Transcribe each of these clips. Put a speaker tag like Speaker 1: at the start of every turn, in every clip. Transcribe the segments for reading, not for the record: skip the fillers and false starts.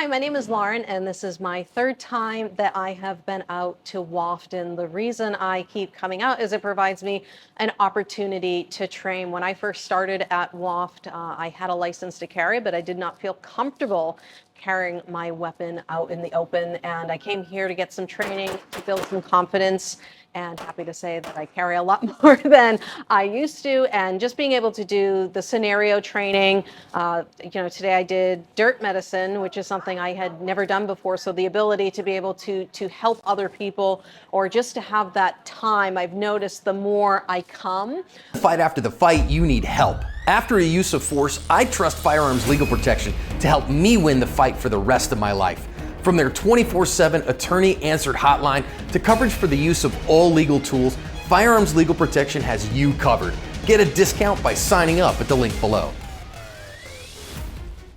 Speaker 1: Hi, my name is Lauren, and this is my third time that I have been out to WOFT. And the reason I keep coming out is it provides me an opportunity to train. When I first started at WOFT, I had a license to carry, but I did not feel comfortable carrying my weapon out in the open. And I came here to get some training, to build some confidence, and happy to say that I carry a lot more than I used to. And just being able to do the scenario training, today I did dirt medicine, which is something I had never done before. So the ability to be able to help other people, or just to have that time, I've noticed the more I come.
Speaker 2: Fight after the fight, you need help. After a use of force, I trust Firearms Legal Protection to help me win the fight for the rest of my life. From their 24/7 attorney-answered hotline to coverage for the use of all legal tools, Firearms Legal Protection has you covered. Get a discount by signing up at the link below.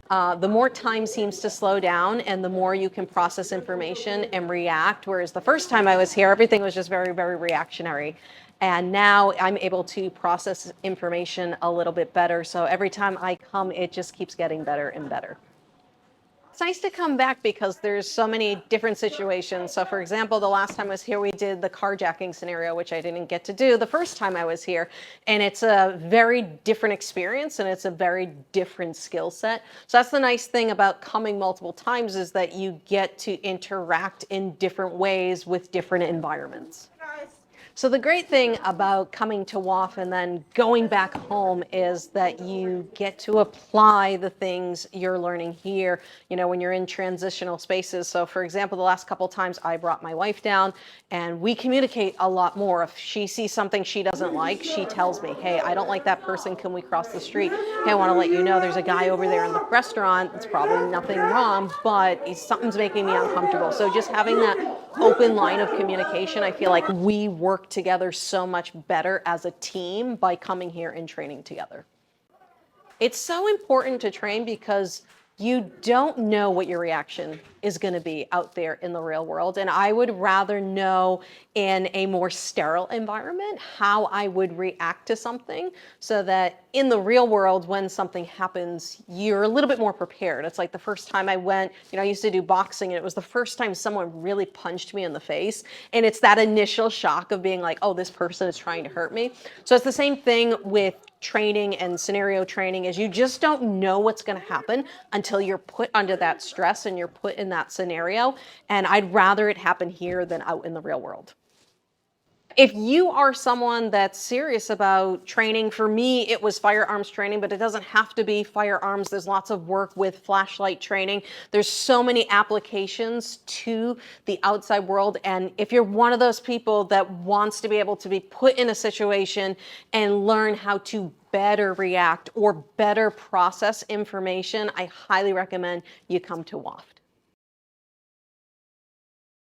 Speaker 1: The more time seems to slow down and the more you can process information and react, whereas the first time I was here, everything was just very, very reactionary. And now I'm able to process information a little bit better. So every time I come, it just keeps getting better and better. It's nice to come back because there's so many different situations. So for example, the last time I was here, we did the carjacking scenario, which I didn't get to do the first time I was here. And it's a very different experience and it's a very different skill set. So that's the nice thing about coming multiple times, is that you get to interact in different ways with different environments. So the great thing about coming to WOFT and then going back home is that you get to apply the things you're learning here, when you're in transitional spaces. So for example, the last couple times I brought my wife down and we communicate a lot more. If she sees something she doesn't like, she tells me, hey, I don't like that person. Can we cross the street? Hey, I want to let you know there's a guy over there in the restaurant. It's probably nothing wrong, but something's making me uncomfortable. So just having that open line of communication, I feel like we work together so much better as a team by coming here and training together. It's so important to train because you don't know what your reaction is going to be out there in the real world. And I would rather know in a more sterile environment how I would react to something, so that in the real world, when something happens, you're a little bit more prepared. It's like the first time I went, I used to do boxing, and it was the first time someone really punched me in the face. And it's that initial shock of being like, oh, this person is trying to hurt me. So it's the same thing with training and scenario training, is you just don't know what's going to happen until you're put under that stress and you're put in that scenario. And I'd rather it happen here than out in the real world. If you are someone that's serious about training, for me, it was firearms training, but it doesn't have to be firearms. There's lots of work with flashlight training. There's so many applications to the outside world. And if you're one of those people that wants to be able to be put in a situation and learn how to better react or better process information, I highly recommend you come to WOFT.